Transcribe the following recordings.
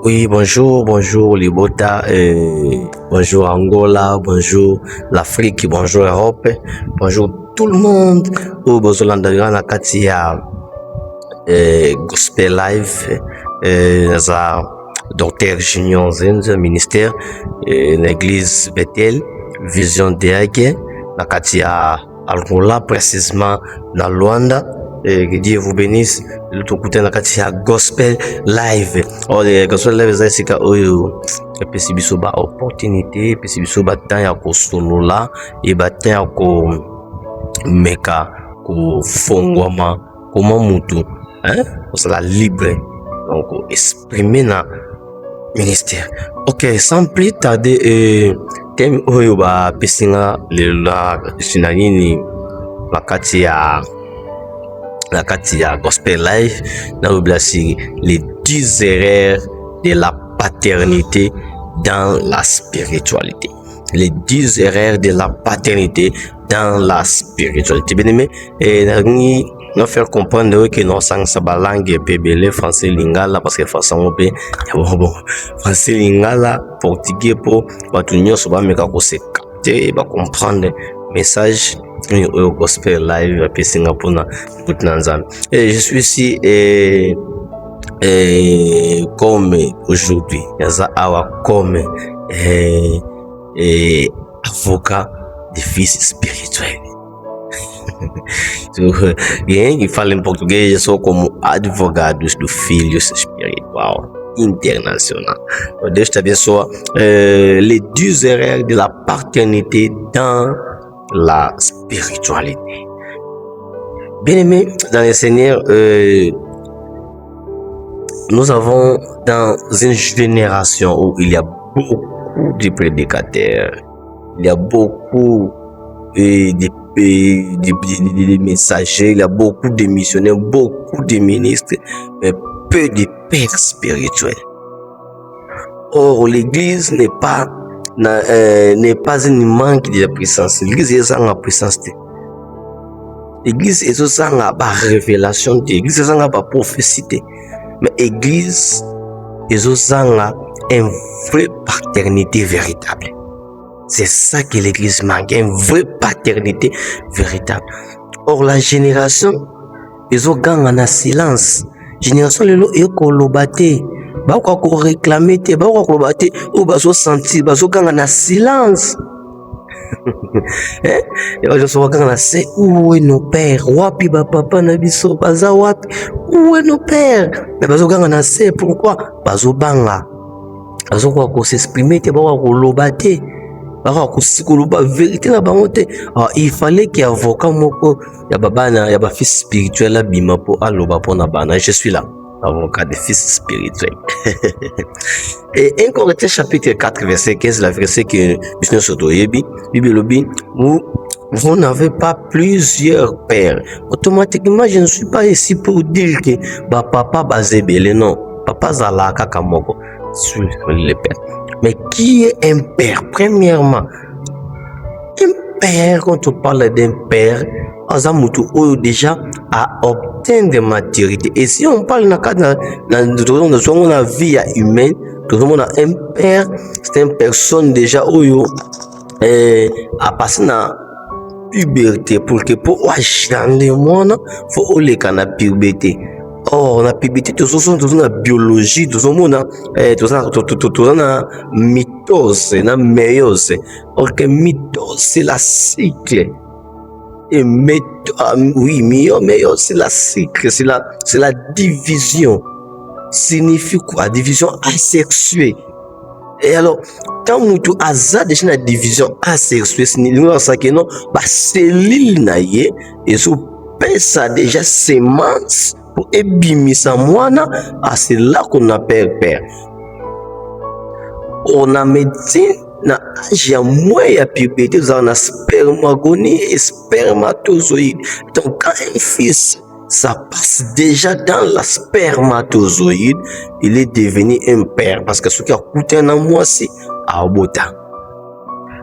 Oui, bonjour, bonjour Libota, bonjour Angola, bonjour l'Afrique, bonjour Europe, bonjour tout le monde. Au Bozolanda na kati ya Gospel Live za Dr. Junior Zenza ministère na église Bethel Vision Deage na kati ya Angola, précisément na Luanda. Que Dieu vous bénisse. L'autre côté na kati ya Gospel Live. Gospel Live za sika oyo epesi biso ba opportunité, epesi biso ba temps ya kosolola et ba temps ya ko meka kofongwama koma mutu osala libre donc exprimer na ministère. Ok, sans plus tarder thème oyo ba pesinga lela sinanini na kati ya Gospel Live na oblasi les 10 erreurs de la paternité dans la spiritualité. Les 10 erreurs de la paternité dans la spiritualité. Bien aimé, nous faire comprendre que nous sommes sa langue pébélé français lingala parce que français on peut bon français lingala portugais pour batunyo soba meka ko se capter ba comprendre message au Gospel Live à Singapour na Nzambe. Et je suis ici comme aujourd'hui yaza awa comme avocat de fils spirituels. Bien, il fala em português, eu sou como advogados do filhos espiritual international. Deus te abençoe. Les 10 erreurs de la paternité dans la spiritualité. Bien aimé dans le Seigneur, nous avons dans une génération où il y a beaucoup de prédicateurs, il y a beaucoup de messagers, il y a beaucoup de missionnaires, beaucoup de ministres, mais peu de pères spirituels. Or, l'église n'est pas une manque de puissance. L'église est en puissance. L'église est en révélation. L'église est en prophétie. Mais l'église est en une vraie paternité véritable. C'est ça que l'église manque, une vraie paternité véritable. Or, la génération, ils ont gagné en silence. Génération, ils ont lobate. Ba ko réclamer te, ba ko lobate, ou ba so sentir, ba so gagné en silence. Et ba so gagné en c'est où est nos pères? Wapi ba papa na biso, baza wapi? Où est nos pères? Mais ba so gagné en c'est pourquoi? Ba so banga. Ba so ko s'exprimer te, ba ko lobate. Vérité la bangote. Il fallait qu'il y ait avocat moko ya babana ya ba fils spirituel la bima po aloba pona bana. Je suis là, avocat des fils spirituels. Et 1 Corinthiens chapitre 4 verset 15, la verset que Monsieur Sotoyebi Bibelobi, vous n'avez pas plusieurs pères. Automatiquement, je ne suis pas ici pour dire que papa bazebele, non. Papa zalaka kamoko sur les pères. Mais qui est un père? Premièrement, un père, quand on parle d'un père, Azamutu déjà a obtenu de maturité. Et si on parle dans la vie humaine, tout le monde a un père, c'est une personne déjà où a passé la puberté pour que pour agir monde, faut aller dans la puberté. Or, la puberté, tout la biologie, tout la mitose, la méiose. Or, que mitose, c'est la cycle. Et oui, méiose, c'est la cycle, c'est la division. Signifie quoi? Division asexuée. Et alors, quand tu as déjà la division asexuée, signifie que non, cellule naïe, et sous ça déjà sémence. Pour ébimisa moana, c'est là qu'on appelle père. On a médecine, na âge ya moins ya puberté, vous avez spermagonie et spermatozoïde. Donc quand un fils, ça passe déjà dans la spermatozoïde, il est devenu un père. Parce que ce qui a coûté un mois, c'est Abota.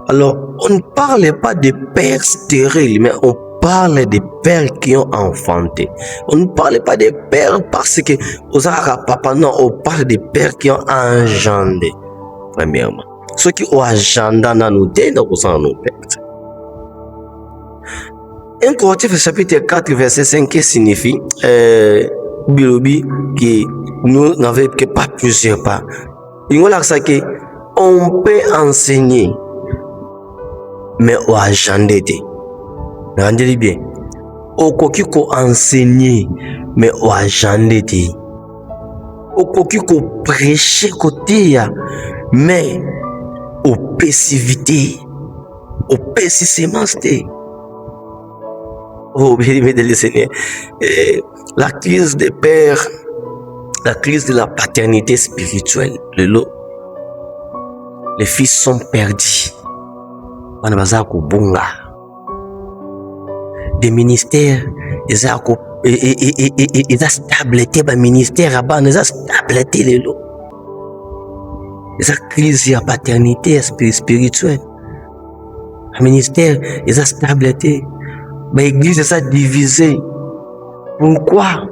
Alors, on ne parle pas de père stérile, mais on parle des pères qui ont enfanté. On ne parle pas des pères parce que papa, non, on parle des pères qui ont engendré. Premièrement, ceux qui ont engendré dans nos têtes, nous sommes nos pères. 1 Corinthiens chapitre 4 verset 5 qui signifie bilobi que nous n'avons que pas plusieurs pas. Il y a ça que on peut enseigner mais on a engendré. Rendez-vous bien. Au coquille qu'on enseigner, mais au agenda. Au coquille qu'on prêcher côté, mais au passivité, au persistance. Oh, bien-aimé de le Seigneur. La crise des pères, la crise de la paternité spirituelle, les fils sont perdus. On va dire bunga. Des ministères, ils ont stabilité, le ministère, ils ont stabilité les lots. Ils ont crise de la paternité spirituelle. Le ministère, ils ont stabilité. L'église, ils ont divisé. Pourquoi?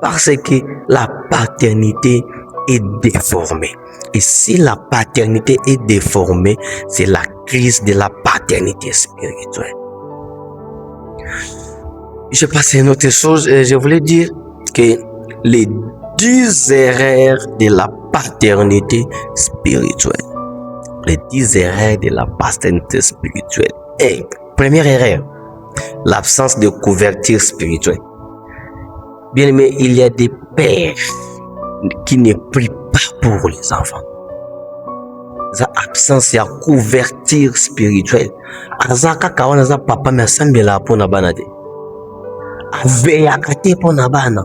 Parce que la paternité est déformée. Et si la paternité est déformée, c'est la crise de la paternité spirituelle. Je passe à une autre chose. Je voulais dire que les 10 erreurs de la paternité spirituelle. Les 10 erreurs de la paternité spirituelle. Et première erreur, l'absence de couverture spirituelle. Bien aimé, il y a des pères qui ne prient pas pour les enfants. L'absence de couverture spirituelle. Azaka kawana za papa me sambela pona bana de. Aveya kate pona bana.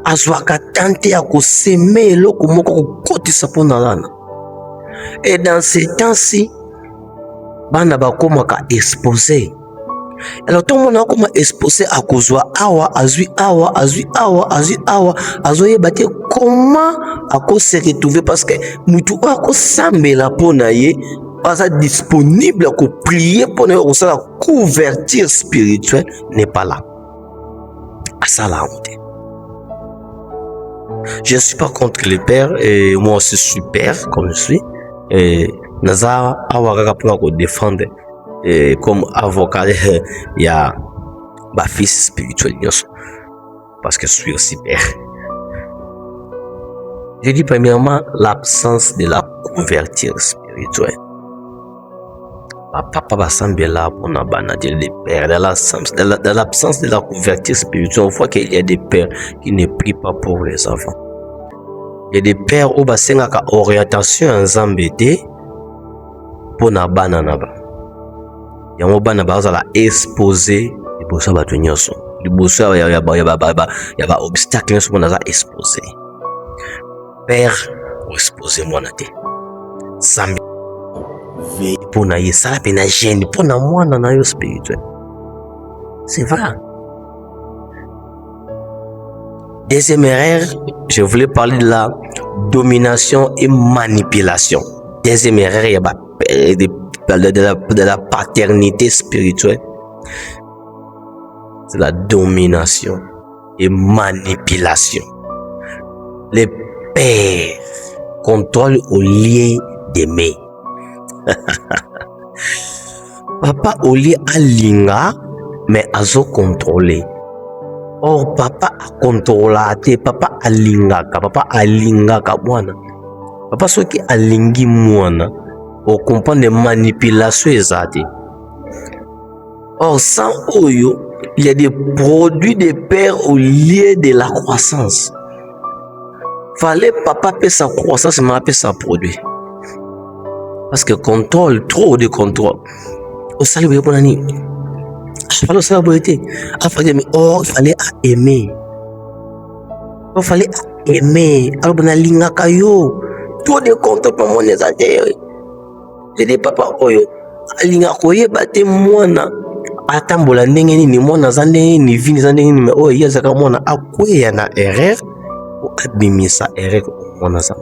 Azwaka tante ya kuseme eloko moko kokotisa pona bana. Et dans ces temps-ci, bana bakomaka exposé. Alors tout le monde a comme exposé à kozwa awa azui azoye bate comment à cause se retrouver parce que mutu ako sambela pona ye pas disponible pour prier pour la couverture spirituelle n'est pas là. À ça la honte. Je ne suis pas contre les pères et moi aussi je suis père comme je suis et naza awaka pour défendre. Et comme avocat, il y a ma fils spirituel, parce que je suis aussi père. Je dis premièrement l'absence de la couverture spirituelle. Papa va sembler là pour nous banader les pères. Dans l'absence de la couverture spirituelle, on voit qu'il y a des pères qui ne prient pas pour les enfants. Il y a des pères où il y a une orientation en Zambété pour nous banader. Yango bana bazala exposé liboso bato nyonso liboso ya ba obstacle nyonso mpona aza exposé père exposé mwana te sambi ve mpona ye sala mpe na gene mpona mwana na yo spirituel. C'est vrai. Deuxième erreur, je voulais parler de la domination et manipulation. Deuxième erreur, il y a de la paternité spirituelle, c'est la domination et manipulation. Les pères contrôlent au lieu d'aimer. Papa au lieu alinga mais azo contrôler. Or papa a contrôlé, papa alinga ka mwana. Papa soki alingi mwana. On comprend des manipulations exactes. Or, sans oyo, il y a des produits de père au lieu de la croissance. Fallait papa payer sa croissance, mais payer sa produit. Parce que contrôle, trop de contrôle. Au salut, il fallait aimer. Il fallait aimer. Alors, on a l'ingakayo. Tout de contrôle pour mon exagéré. Je dis papa oyo alinga koyeba te mwana atambola ndenge nini mwana za ndenge nini vini za ndenge nini oyo yazaka mwana akweya na erreur ou abimisa erreur mwana za.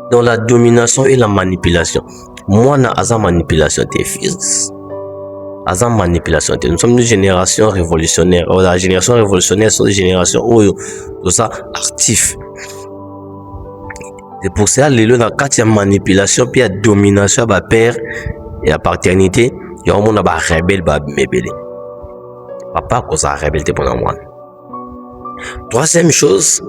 Dans la domination et la manipulation, mwana aza manipulation te fils aza manipulation te. Nous sommes une génération révolutionnaire. La génération révolutionnaire c'est une génération où tout ça actif. C'est pour ça lelo na kati ya manipulation puis ya domination ba père et la paternité, il y a un monde ba rebelle ba mebele. Papa cause a rebelle te pour moi. Troisième chose,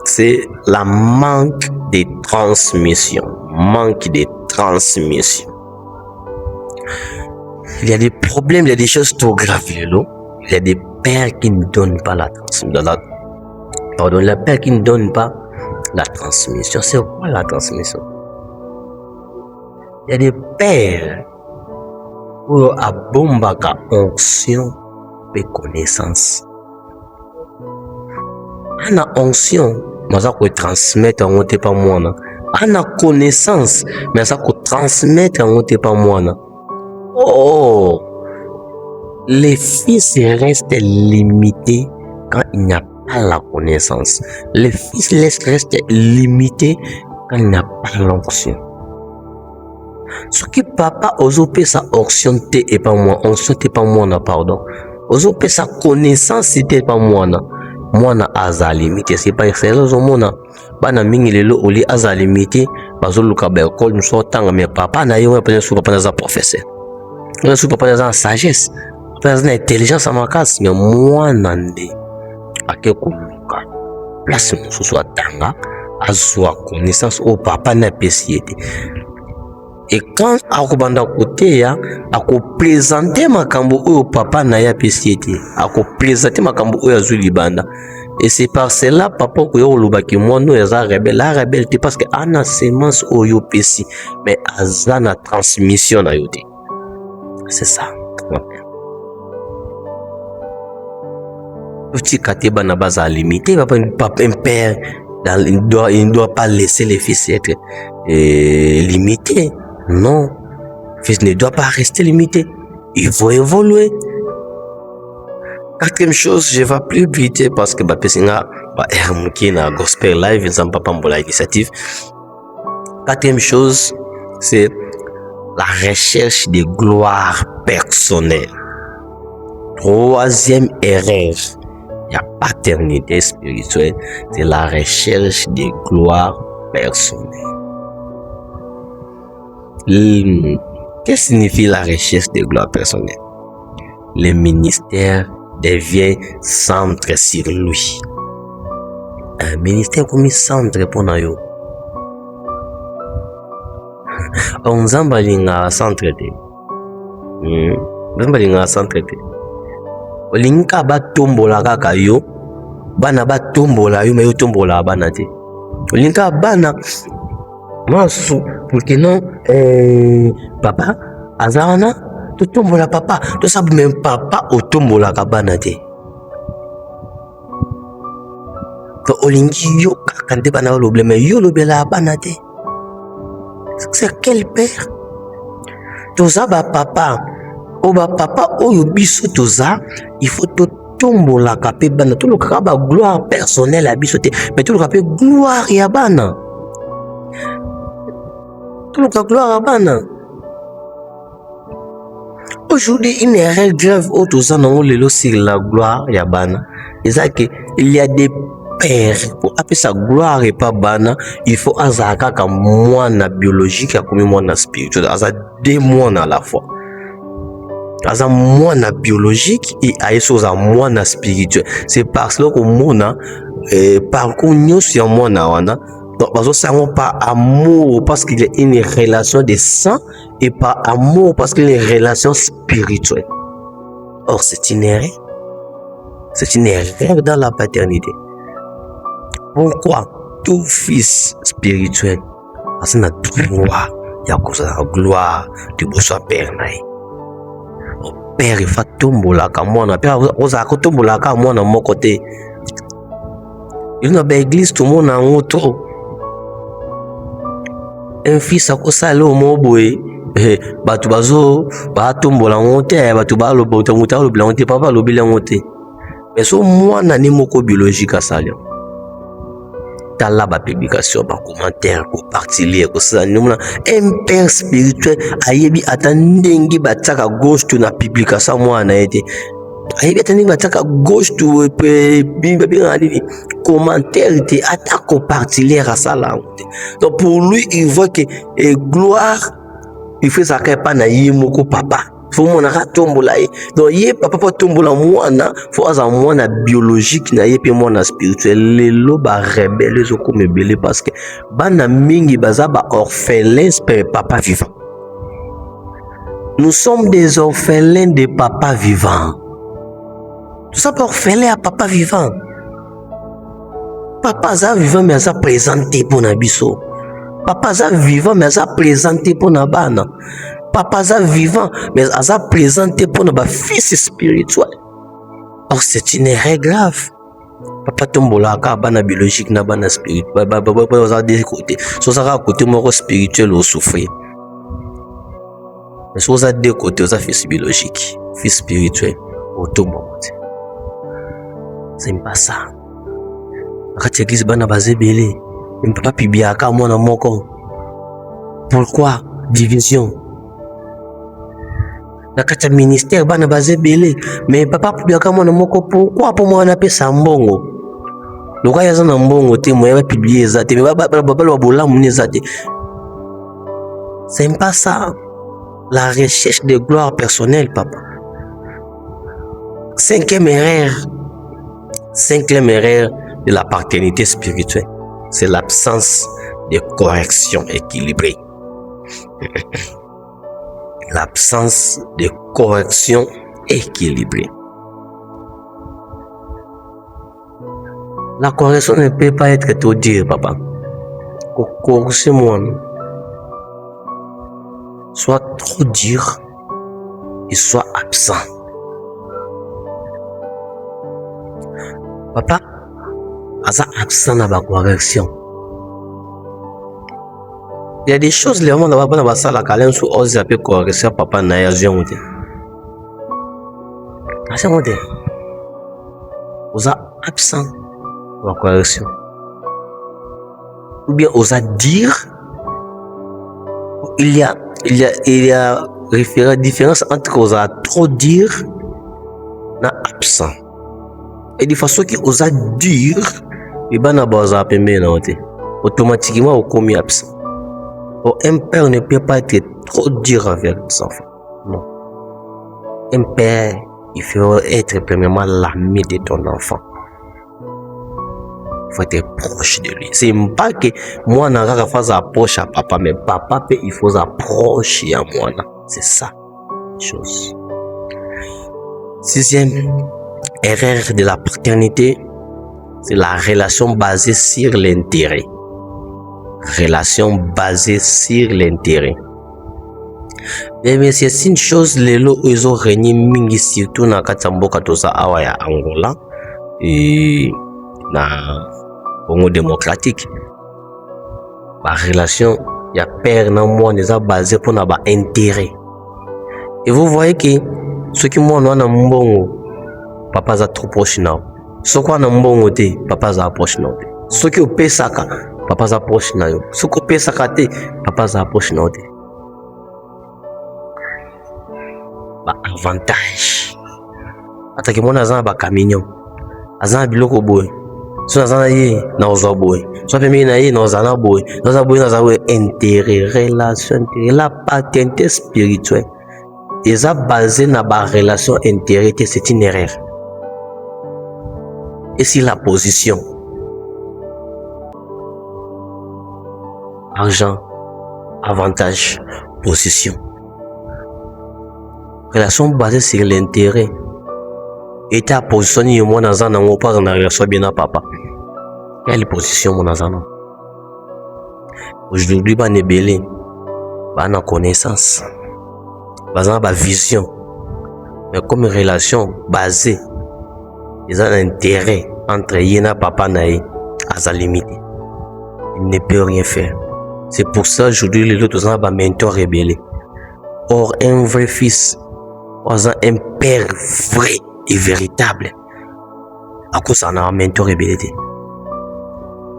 c'est la manque de transmission. Manque de transmission. Il y a des problèmes, il y a des choses trop graves. Il y a des pères qui ne donnent pas la transmission. Pardon, les pères qui ne donnent pas la transmission. C'est quoi la transmission? Il y a des pères où à bombaka onction et connaissance. On a onction, mais ça peut transmettre en monte pas moi. On a connaissance, mais ça peut transmettre en monte pas moi. Oh, les fils restent limités quand il n'y a pas la connaissance. Les fils restent limités quand il n'y a pas l'onction. Ce qui papa osopé sa onction et pas moi, onction t'es pas moi, pardon. Osopé sa connaissance t'es pas moi. Moi na aza limité, c'est pas excellent au monde. Bana mingi lelo oli aza limité, bazo luka ba école nous sortanga mais papa na yo pas sur papa na professeur. On sur papa na sagesse, papa na intelligence à ma casse, mais moi nande akeko luka. Place nous soit tanga, azwa connaissance au papa na pesiete. Et quand akobanda côté ya ako présenter makambo au papa na ya pesiete, ako présenter makambo au azuli libanda. Et c'est par cela papa ko yo lobaki moi no ya rebelle, la rebelle parce que ana semence au yo pesi, mais azana transmission na yote. C'est ça. Petit kateba na base limité, papa un père il ne doit pas laisser les fils être limités. Non, le fils ne doit pas rester limité. Il faut évoluer. Quatrième chose, je ne vais plus vite parce que Bapesinga na Gospel Live, ils n'ont pas la initiative. Quatrième chose, c'est la recherche de gloire personnelle. Troisième erreur, il y a paternité spirituelle, c'est la recherche de gloire personnelle. Qu'est-ce que signifie la recherche de gloire personnelle? Le ministère devient centre sur lui. Un ministère comme centre pour nous. On zambalinga centre te. Zambalinga centre te. Olinka ba tombola kaka yo. Bana ba tombola yo, mais yo tombola bana te. Olinka bana. Moi pour que non papa azana to tombola papa to sabu même papa o tombola kabana te. To olingi yo kande bana lo bleme yo lo bela bana te. C'est quel père? Toza ba papa o ba papa o yo biso toza, il faut to tombola kapé bana to lo kaba gloire personnelle à biso te, mais to lo kapé gloire ya bana. To lo ka gloire ya bana. Aujourd'hui, une erreur grave au toza non lelo sur la gloire ya bana. C'est que il y a des père pour appeler sa gloire et pas bana, il faut azaka comme moi na biologique comme moi na spirituel, aza deux mois à la fois. Aza moi na biologique et aïso za moi na spirituel. C'est parce que mona parcours nous sur moi na wana. Donc parce que ça pas amour parce qu'il y a une relation de sang et pas amour parce qu'il y a une relation spirituelle. Or c'est une erreur. C'est une erreur dans la paternité. Pourquoi tout fils spirituel parce qu'il a droit, il y a cause la gloire du beau père naï. Père il fait tomber là comme moi, père osa ko tomber là comme moi dans mon côté. Il n'a pas église tout le monde en autre. Un fils a cosa le mo boy batu bazo ba tomber là monte batu ba lo bota muta lo blanc papa lo bilan monte. Mais so moi na ni moko biologique à ça. tala ba publication ba commentaire ko partager ko ça nous un père spirituel ayebi atandingi bataka gauche to na publication mwana ete ayebi atandingi bataka gauche to bimba bien ali commentaire te ata ko partager à ça là. Donc pour lui il voit que gloire il fait ça pas na yimoko papa faut mon tombola donc yé papa tombola mwana faut aza mwana biologique na yé pe mwana spirituel lelo ba rebelle zo comme belé parce que bana mingi baza ba orphelins pe papa vivant. Nous sommes des orphelins de papa vivant. Tout ça pour orphelin à papa vivant. Papa za vivant mais ça présenté pour na biso. Papa za vivant mais ça présenté pour na bana. Papa za vivant mais ça présenté pour na fils spirituel. Or c'est une erreur grave. Papa tombola ka bana biologique na bana spirituel. Ba za des côtés. So ça côté moko spirituel au souffrir. Mais so ça deux côtés ça fils biologique, fils spirituel au tombo. C'est pas ça. Akati église bana bazebele. Papa pibiaka mwana moko. Pourquoi division? Nakata ministère bana bazebele mais papa pibiaka mwana moko pourquoi pour mwana pesa mbongo? Loka yaza na mbongo te moya ba publier za te mais baba lo bola mune za te. C'est pas ça. La recherche de gloire personnelle papa. Cinquième erreur de la paternité spirituelle. C'est l'absence de correction équilibrée. L'absence de correction équilibrée. La correction ne peut pas être trop dure, papa. Corrigez-moi. Soit trop dur et soit absent. Papa, aza absent na ba correction. Il y a des choses les moments na ba sala kalen sou ose appel correction papa na yazion te. Asa mote. Oza absent na correction. Ou bien osa dire il y a différence entre osa trop dire na absent. Et de façon qui osa dire et bana baza pembe na ote automatiquement au commis absent. Or, un père ne peut pas être trop dur avec ses enfants. Non. Un père, il faut être premièrement l'ami de ton enfant. Il faut être proche de lui. C'est pas que moi n'a pas fait approche à papa, mais papa il faut approcher à moi. C'est ça, chose. Sixième erreur de la paternité, c'est la relation basée sur l'intérêt. Relation basée sur l'intérêt. Mais c'est une chose, les lots, ils ont régné mingi, surtout dans Katamboka, tout ça, Awaya, Angola, et dans Congo démocratique. La relation, il y a père, non, moi, les a basé pour n'avoir intérêt. Et vous voyez que ce qui moi, non, mbongo, papa, a trop proche, non. Ce qu'on a mbongo, papa, a proche, non. Ce qui est au Pesaka, papa za proche na yo soko pesa kate papa za proche na yo ba avantage ataki mona azana ba camion azana biloko boy so azana ye na ozo boy so pembe na ye na ozana boy na za boy intérêt relation la paternité spirituelle eza basé na ba relation intérêt c'est une erreur. Et si la position argent, avantage, position. Relation basée sur l'intérêt. Et ta position, il y a moins dans un an, pas dans la relation bien à papa. Quelle position, mon azan? Aujourd'hui, bah, n'est belé. Bah, na connaissance. Bah, na vision. Mais comme relation basée, ils ont un intérêt entre yéna papa naï à sa limite. Il ne peut rien faire. C'est pour ça aujourd'hui les autres ont un mentor rébellé. Or un vrai fils, un père vrai et véritable, à cause d'un mentor rébellé.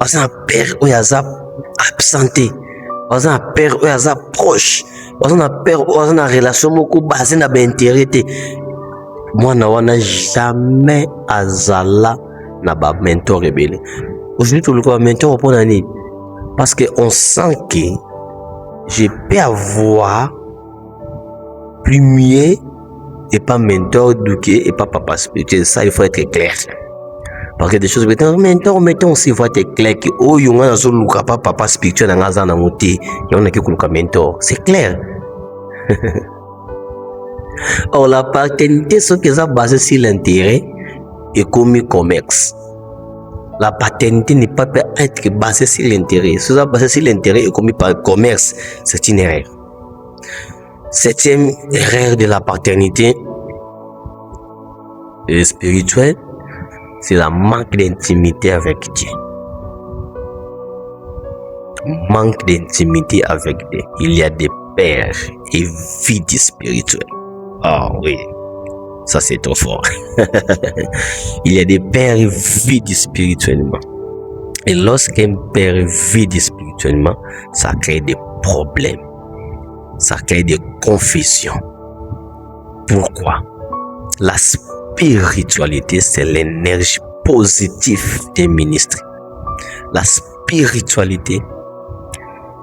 un père oyo aza absenté, un père oyo aza proche, un père oyo aza na relation moko basé na baintérêt te. Mwana wana jamais azala na ba mentor ebele. Aujourd'hui toluka ba mentor mpona nini? Parce que on sent que je peux avoir plus mieux et pas mentor douké et pas papa spirituel. Ça il faut être clair. Parce que des choses mentor aussi il faut être clair que oh yonga na zoluka pas papa spirituel na ngaza na moté yona ki kuluka mentor. C'est clair. Or la paternité ce qui est basé sur l'intérêt et comme commerce. La paternité n'est pas peut être basée sur l'intérêt. Si ça basé sur l'intérêt et commis par commerce, c'est une erreur. Septième erreur de la paternité spirituelle, c'est la manque d'intimité avec Dieu. Manque d'intimité avec Dieu. Il y a des pères et vides spirituels. Ah oui. Ça, c'est trop fort. Il y a des pères vides spirituellement. Et lorsqu'un père est vide spirituellement, ça crée des problèmes. Ça crée des confusions. Pourquoi? La spiritualité, c'est l'énergie positive des ministres. La spiritualité,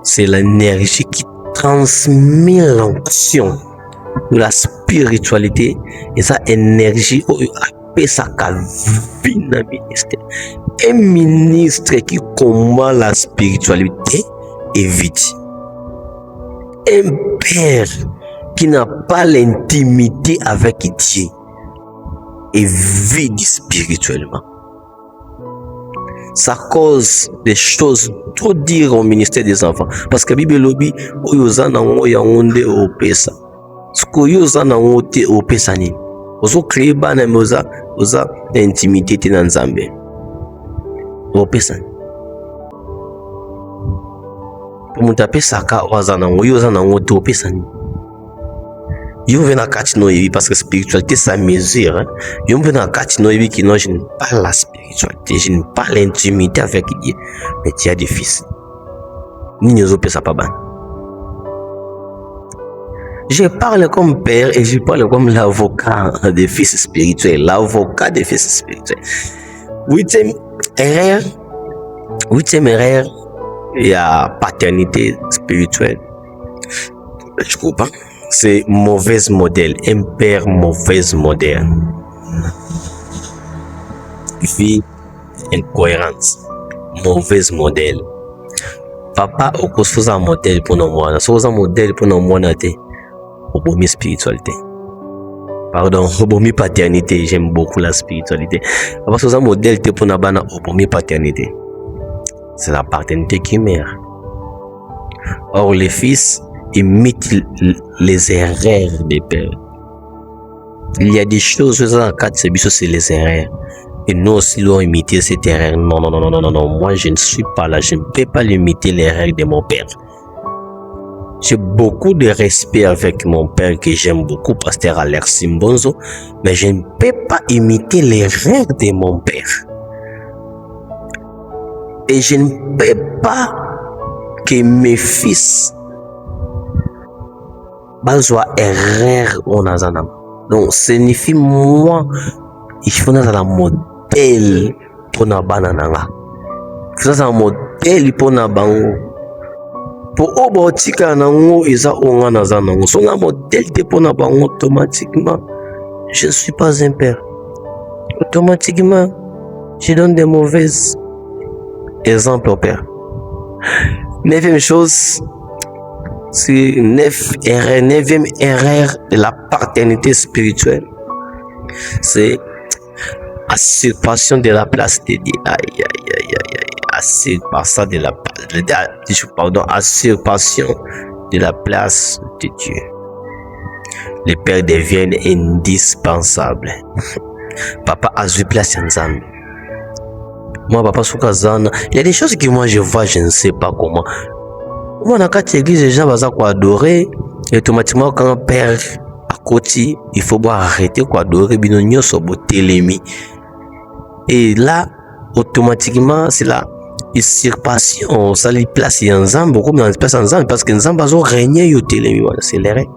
c'est l'énergie qui transmet l'onction. La spiritualité et sa énergie appelle ça vie na ministère. Un ministre qui combat la spiritualité est vide. Un père qui n'a pas l'intimité avec Dieu est vide spirituellement. Ça cause des choses trop dures au ministère des enfants. Parce que la Bible lobby, Skoyoza na wote opesa nini? Ozo créer bana moza oza intimité te na Nzambe. Opesa. Pour muta pesa ka waza na ngoyoza na wote opesa nini? Yo vena kati no yebi parce que spiritualité ça mesure. Hein? Yo vena kati no yebi qui non je n'ai pas la spiritualité, je n'ai pas l'intimité avec Dieu. Mais tu as des fils. Ni ozo pesa pa bana. Je parle comme père et je parle comme l'avocat des fils spirituels. L'avocat des fils spirituels. Huitième erreur, il y a paternité spirituelle. Je comprends. C'est mauvais modèle. Un père mauvais modèle. Vie incohérence. Mauvais modèle. Papa, au cause un modèle pour nos moines. C'est un modèle pour nos moines. Obomi spiritualité. Pardon, obomi paternité. J'aime beaucoup la spiritualité. Parce que c'est un modèle pour nabana obomi paternité. C'est la paternité qui meurt. Or, les fils imitent les erreurs des pères. Il y a des choses dans le cadre de ce c'est les erreurs. Et nous aussi, nous imiter cette erreur. Non. Moi, je ne suis pas là. Je ne peux pas imiter l'erreur de mon père. J'ai beaucoup de respect avec mon père que j'aime beaucoup, pasteur Alexis Mbonzo, mais je ne peux pas imiter les rêves de mon père. Et je ne peux pas que mes fils soient erreurs en azanam. Donc, signifie moi, il faut un modèle pour na banana. Il faut un modèle pour na bango. Pour obotika nango eza onga naza nango songa modèle te pona bango automatiquement je ne suis pas un père. Automatiquement je donne des mauvais exemples au père. Neuvième chose, c'est neuvième erreur de la paternité spirituelle, c'est usurpation de la place de Dieu. Usurpation de la place de Dieu. Les pères deviennent indispensables. Papa a eu place en Zambie. Moi, papa Soukazana, il y a des choses que moi je vois, je ne sais pas comment. Moi, dans la église, les gens vont adorer. Et automatiquement, quand un père à côté, il faut arrêter d'adorer. Et là, automatiquement, c'est là. usurpation sali place ya nzambe comme na place ya nzambe parce que nzambe azo régner yo telemi wana c'est les règles.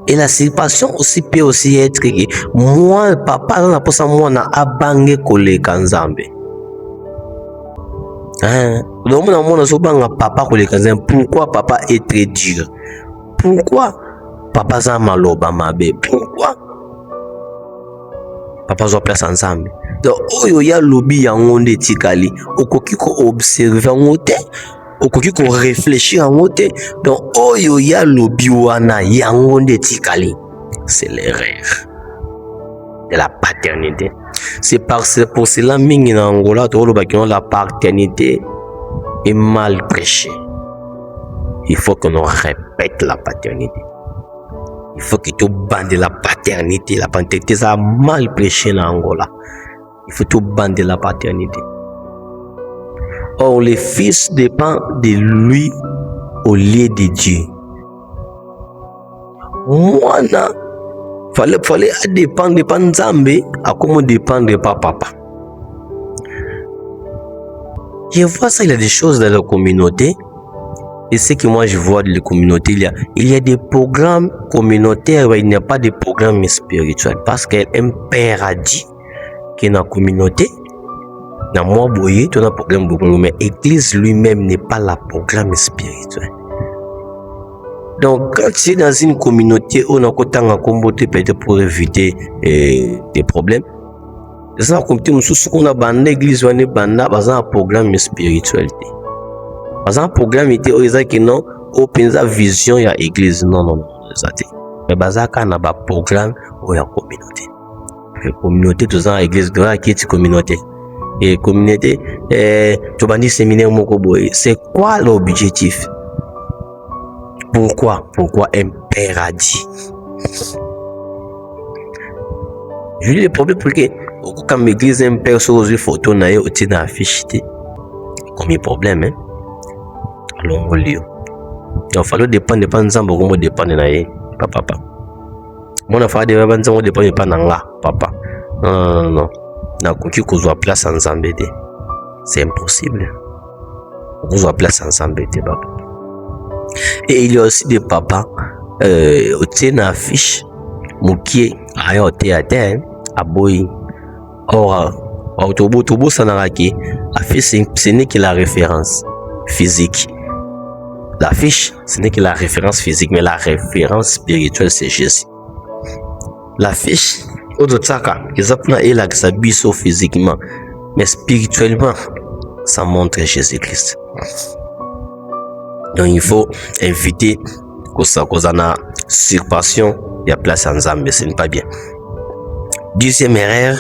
Et la usurpation aussi peut aussi être que moi papa aza na posa mwana abange koleka nzambe. Donc mona azo banga papa koleka nzambe. Pourquoi papa est très dur? Pourquoi papa aza maloba mabe? Pourquoi papa azo place nzambe? Donc oyo ya lobi yango nde tikali okoki ko observer yango te, okoki ko réfléchir yango te. Donc oyo ya lobi wana yango nde tikali. C'est l'erreur de la paternité. C'est pour cela mingi na Angola to loba que la paternité est mal prêchée. Il faut que l'on répète la paternité. Il faut que tu bandes la paternité. La paternité ça mal prêché en Angola. Il faut tout bander la paternité. Or, le fils dépend de lui au lieu de Dieu. Moi, fallait dépendre de Nzambe à comment dépendre de papa. Je vois ça, il y a des choses dans la communauté. Et ce que moi je vois de la communauté, il y a des programmes communautaires, mais il n'y a pas de programmes spirituels. Parce qu'un père a dit que dans la communauté, dans moi boyer, tu as un programme beaucoup, mais l'église lui-même n'est pas le programme spirituel. Donc, quand tu es dans une communauté où on a un communauté peut-être pour éviter des problèmes, c'est ça comme tu nous qu'on a bandé l'église ou un programme spirituel. Parce un programme était au que non, open sa vision ya église non mais bazaka na ba programme ou ya communauté. Communauté tout ça église grand qui est communauté. Et communauté tu vas dire séminaire moko boy. C'est quoi l'objectif? Pourquoi un père a dit? Je dis le problème pour que quand l'église un père sur une photo na yo tu na affiche comme problème hein. Alors il faut dépendre de nzambe comme dépendre na ye papa. Mon fa de ba nzambe dépendre pas na nga papa. Non. Na koki kozwa place nzambe te. C'est impossible. Kozwa place nzambe te papa. Et il y a aussi des papas au tena affiche mukie ayo te ate aboyi. Or autobo sanaraki affiche ce n'est que la référence physique. L'affiche, ce n'est que la référence physique, mais la référence spirituelle, c'est Jésus. L'affiche, il a sa physiquement, mais spirituellement, ça montre Jésus-Christ. Donc, il faut éviter que ça cause une surpassion et la place en Zambie, ce n'est pas bien. Deuxième erreur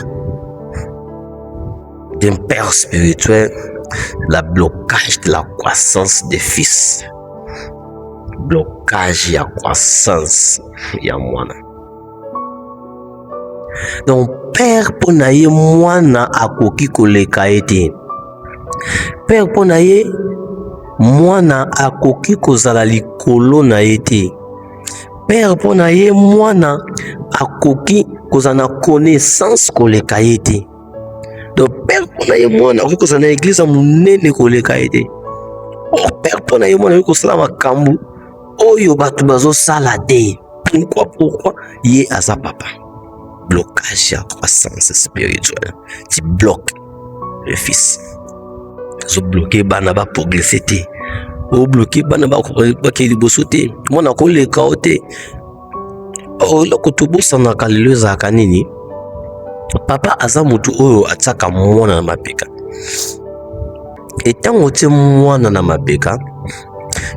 d'un père spirituel, le blocage de la croissance des fils. Blocage ya croissance ya mwana. Donc père pona ye mwana akoki koleka ete. Père pona ye mwana akoki kozala likolo na ete. Père pona ye mwana akoki kozana connaissance koleka ete. Donc père pona ye mwana akoki kozana église munene koleka ete. Oh père pona ye mwana akoki kozala makambu oyo batu bazo sala te. Pourquoi ye aza papa. Blocage ya croissance spirituelle. Tu bloques le fils. So bloquer bana ba progresser te. O bloquer bana ba ke liboso te. Mwana ko leka ote. O loko tobosa na kalelo za kanini. Papa aza mutu oyo ataka mwana na mapeka. Etango te mwana na mapeka.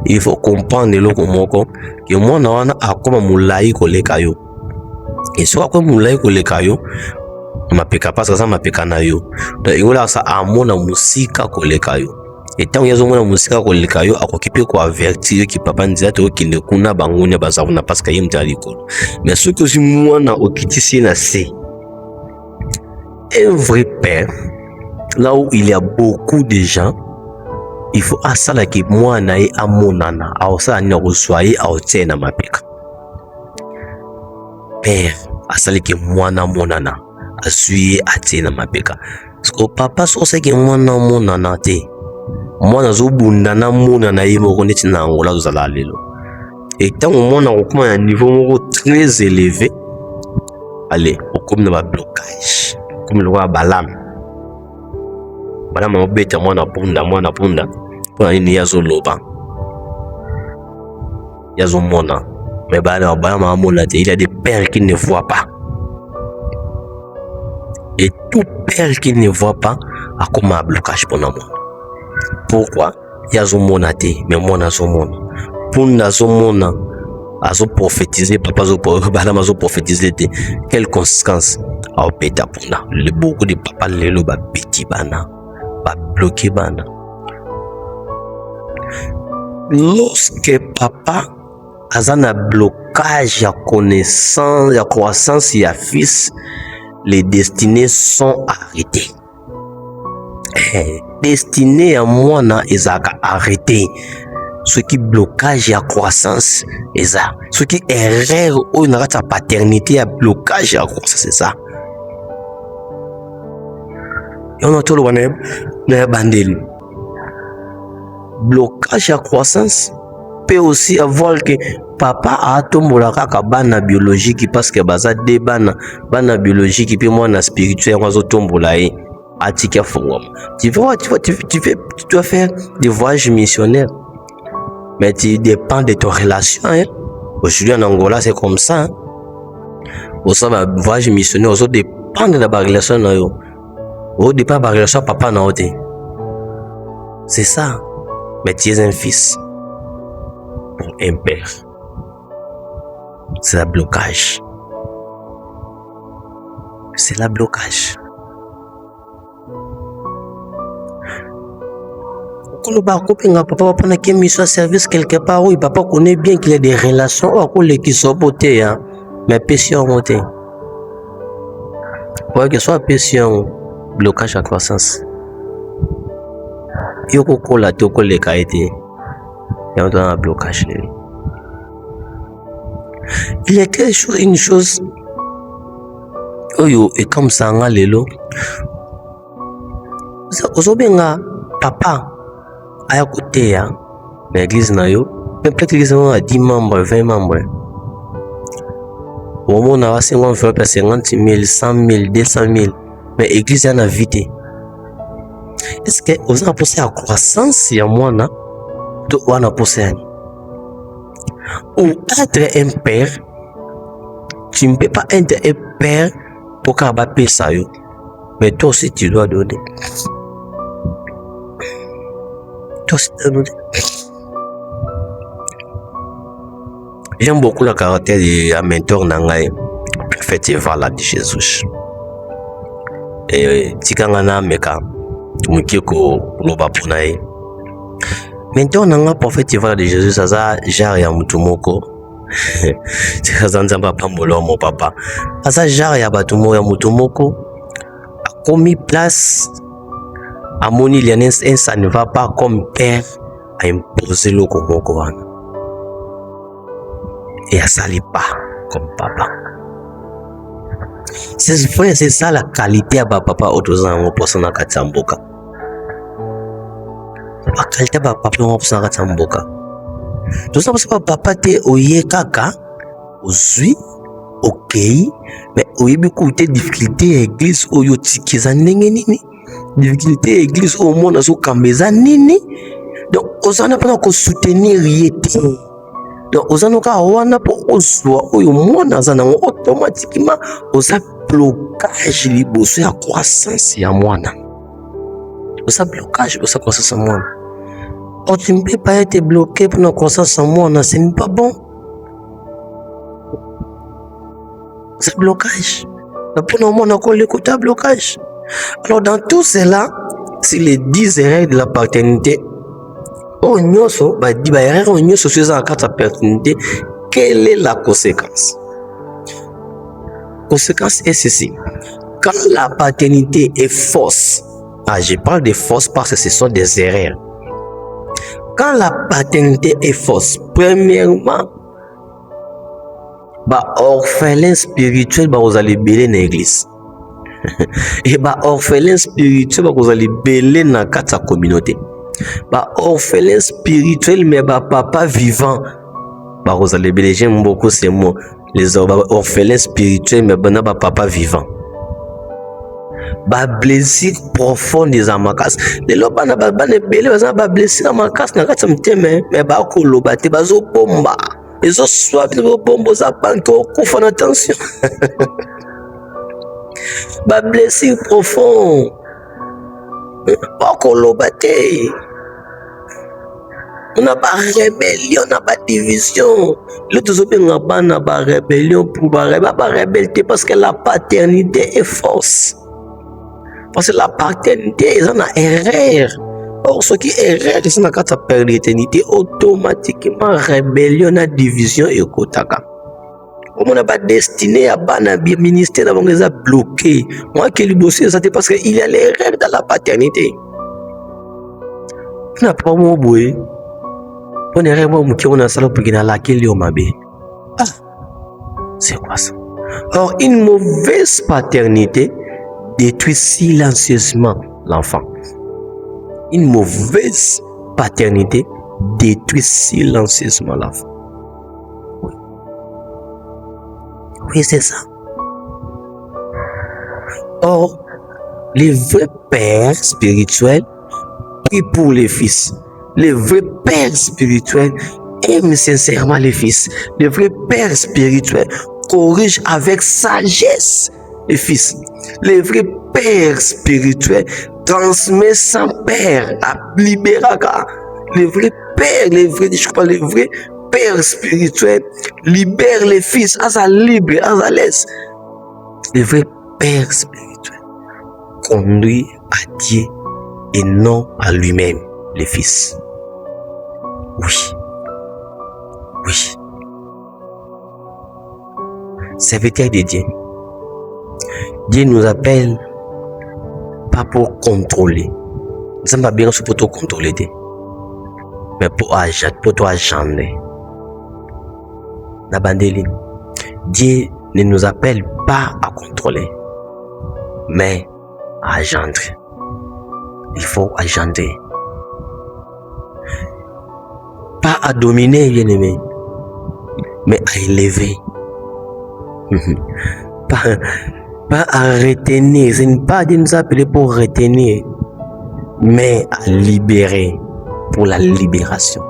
Il faut comprendre loko moko que mwana wana akoma mulai koleka yo. Et soit akoma mulai koleka yo mapeka pasa za mapeka na yo. Donc ingola sa amona musika koleka yo. Et tant yazo mona musika koleka yo akokipe ko avertir ki papa nzia to kinde kuna bangonya bazavuna parce que yemta likolo. Mais ce que si mwana okitisi na c'est un vrai père là où il y a beaucoup de gens. Il faut asala ki mwana ye amonana aosala ni oswaye aotena mapeka. Père asala ki mwana monana asuye atena mapeka. Parce que papa so c'est que mwana monana te mwana azobunda na mona na ye moko neti na angola tozala lelo et ntango mwana okoma na niveau moko très élevé allez okomi na bablocage komi lokola balame obeta mwana punda mpona nini ye azoloba ye azomona mais balama amona te. Il y a des pères qui ne voient pas et tout père qui ne voit pas akoma blocage mpona mwana. Pourquoi? Ye azomona te mais mwana azomona punda azomona azoprophétiser papa balama azoprophétiser te. Quelle conséquence aopeta punda? Beaucoup de papa lelo babeti bana babloqué bana. Lorsque papa aza na blocage ya connaissance ya croissance ya fils, les destinées sont arrêtées. Destiné ya mwana ezaka arrêté. Ce qui blocage ya croissance eza, ce qui erreur oyo na kati ya paternité ya blocage ya croissance eza. Yono tolo wana na bandeli. Blocage ya croissance peut aussi avoir que papa atombola kaka bana biologique parce que baza de bana biologique puis mwana spirituel ngazo tombola ye atika fongoma. Tu dois faire des voyages missionnaires. Mais tu dépends de ton relation. Hein? Aujourd'hui en Angola, c'est comme ça. Hein? Au sein de voyage missionnaire, on dépend de la relation. On dépend de la relation papa. C'est ça. Mais tu es un fils pour un père. C'est le blocage. C'est le blocage. Papa va qui mission service quelque part où papa connaît bien qu'il a des relations qui sont potées, hein. Mais passion montée. Ouais, que soit passion, blocage à croissance. Yoko la toko le kaité. Il y a un blocage. Il y a quelque chose, une chose. Oyo, et comme ça, on a l'élo. Vous avez papa. Aya côté ya l'église na yo peut-être l'église a 10 membres 20 membres au moins na 50 000 100 000 200 000 mais l'église en a vite. Est-ce que vous avez pensé à croissance ya mwana to wana pensé ou être un père? Tu ne peux pas être un père pour qu'abaper ça yo, mais toi aussi tu dois donner. J'aime beaucoup le caractère de mentor Nangaï, prophète Vala de Jésus. Et Tikangana Meka, Mukiko Lobapunaï. Mentor Nanga, prophète Vala de Jésus, ça a Jaria Mutumoko. C'est un zamba pambolo, mon papa. Ça a Jaria Batumo ya Mutumoko. A commis place. Amoni Lianens, ça ne va pas comme père à imposer le Komoko. Et à salir pas comme papa. C'est ça la qualité à papa autorisant pour son akatamboka. La qualité à papa pour son akatamboka. Tout ça parce que papa te oye kaka, ozui, ok, mais oye beaucoup de difficultés à l'église oyo tikiza nini. Difficulté église au monde azo kambeza nini donc ozana pas ko soutenir yete donc ozana ka wana po ozwa oyo mwana zana automatiquement oza blocage liboso ya croissance ya mwana oza blocage oza croissance ya mwana. Oh, tu ne peux pas être bloqué pour la croissance ya mwana, ce n'est pas bon. C'est blocage pour le mwana ko l'écouter blocage. Alors dans tout cela, c'est les 10 erreurs de la paternité. Oh nyoso, bah di ba erreur on nyoso sur la carte de paternité. Quelle est la conséquence? Conséquence est ceci. Quand la paternité est fausse, je parle de fausse parce que ce sont des erreurs. Quand la paternité est fausse, premièrement, bah orphelin spirituel, bah vous allez béler dans l'église. Et ba orphelin spirituel bakozali belé na kati ya communauté. Ba orphelin spirituel mais ba papa vivant bakozali belé. J'aime beaucoup ces mots. Les orphelins spirituels mais bana ba papa vivant. Ba blessure profonde eza makasi. Lelo bana ebele baza ba blessure makasi na kati ya motema mais bakoloba te bazobomba. Ezoswa bombo za banke okufa na tension. Ba blessure profond bakoloba te. On a ba rébellion, on a ba division. Le tout ça bana ba rébellion pour ba rebelle parce que la paternité est fausse. Parce que la paternité est une erreur. Or ce qui est erreur c'est na kata paternité automatiquement rébellion na division et kotaka. On n'a pas destiné à bana ministère d'avoir les a bloqué. Moi qui lui bossé ça c'est parce qu'il y a l'erreur dans la paternité. On n'a pas mon boy. On est vraiment on a ça pour qu'il a laquelle yo mabe. Ah, c'est quoi ça? Or une mauvaise paternité détruit silencieusement l'enfant. Une mauvaise paternité détruit silencieusement l'enfant. Oui, oui c'est ça. Or, les vrais pères spirituels prient pour les fils. Les vrais pères spirituels aiment sincèrement les fils. Les vrais pères spirituels corrigent avec sagesse les fils. Les vrais pères spirituels transmettent sans père à libéraga. Les vrais pères, les vrais pères spirituels libèrent les fils à sa libre, à sa l'aise. Les vrais pères spirituels conduisent à Dieu et non à lui-même, les fils. Oui. Oui. Serviteur de Dieu. Dieu nous appelle pas pour contrôler. Nous sommes pas bien pour te contrôler, mais pour te agender. Dieu ne nous appelle pas à contrôler, mais à agendre. Il faut agender. Pas à dominer, bien aimé, mais à élever. Pas à retenir. Ce n'est pas de nous appeler pour retenir, mais à libérer, pour la libération.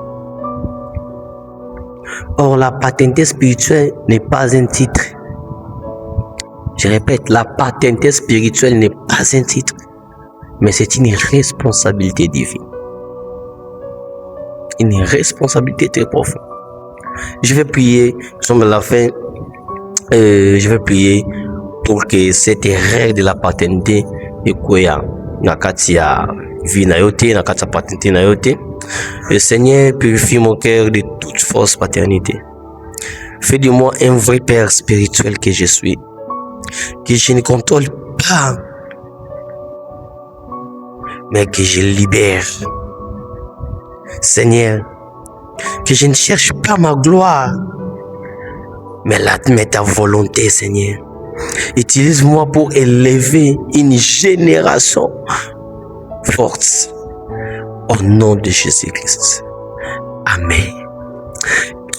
Or, la paternité spirituelle n'est pas un titre. Je répète, la paternité spirituelle n'est pas un titre, mais c'est une responsabilité divine. Une responsabilité très profonde. Je vais prier, nous sommes à la fin, je vais prier pour que cette erreur de la paternité ekoya na kati ya vie na yote, na kati ya paternité na yote. Le Seigneur purifie mon cœur de toute fausse paternité. Fais de moi un vrai père spirituel que je suis, que je ne contrôle pas, mais que je libère. Seigneur, que je ne cherche pas ma gloire, mais ta volonté, Seigneur. Utilise-moi pour élever une génération forte. Au nom de Jésus-Christ. Amen.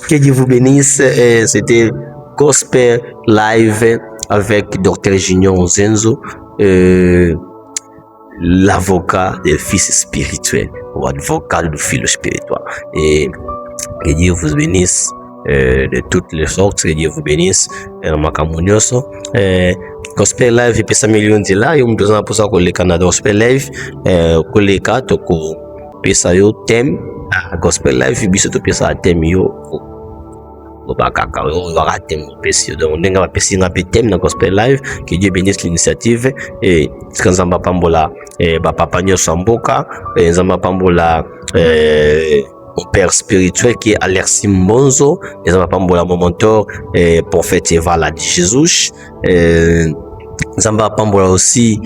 Que Dieu vous bénisse. C'était Gospel Live avec Dr. Junior Zenzo, l'avocat des fils spirituels, ou avocat du fils spirituel. Et que Dieu vous bénisse de toutes les sortes. Que Dieu vous bénisse. Gospel Live et pesa million de là, yom besoin pour ça que le Canada Gospel Live, que les cas toko pesa yo thème Gospel Live biso to pesa thème yo bakaka yo ba thème pesa donc ndenga ba pesa nga pe thème na Gospel Live. Que Dieu bénisse l'initiative et kanzamba pambola ba papa nyo samboka nzamba pambola mon père spirituel qui est Alexis Mbonzo, et ça pambola mon mentor prophète Evala de Jésus. Zamba pambola aussi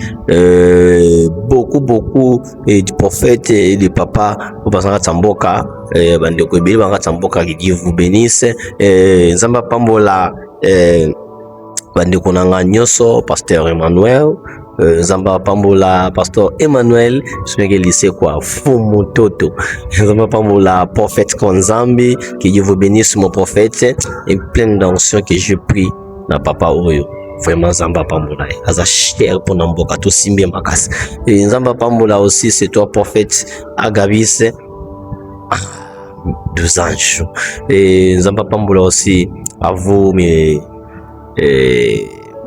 beaucoup du prophète et du papa Obasanga Tamboka bandeko ebele banga Tamboka. Que Dieu vous bénisse. Zamba pambola bandeko na nga nyonso, Pasteur Emmanuel, Nzamba pambola Pasteur Emmanuel, soyez lycée quoi, Fumu Toto. Nzamba pambola prophète Konzambi, que Dieu vous bénisse mon prophète, et plein d'onction que je prie na papa Oyo. Vraiment Nzamba pambola, aza cher pour namboka to simbe makas. Et Nzamba pambola aussi, c'est toi prophète Agabis, 2 anges. Et Nzamba pambola aussi à vous mes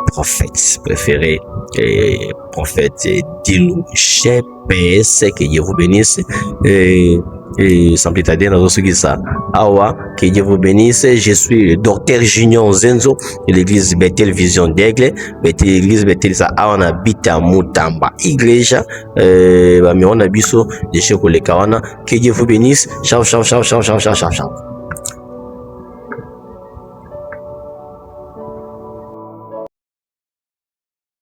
prophètes préférés, prophète Dilou GPS, que Dieu vous bénisse. Et sans plus tarder, dans ce qui ça, Awa, que Dieu vous bénisse. Je suis le docteur Junior Zenzo de l'église Bethel Vision d'Aigle. L'église Bethel, ça, on habite à Mutamba, Iglesia, mais on habite sur les Chekolekawana. Que Dieu vous bénisse. Ciao, ciao, ciao, ciao, ciao, ciao, ciao, ciao.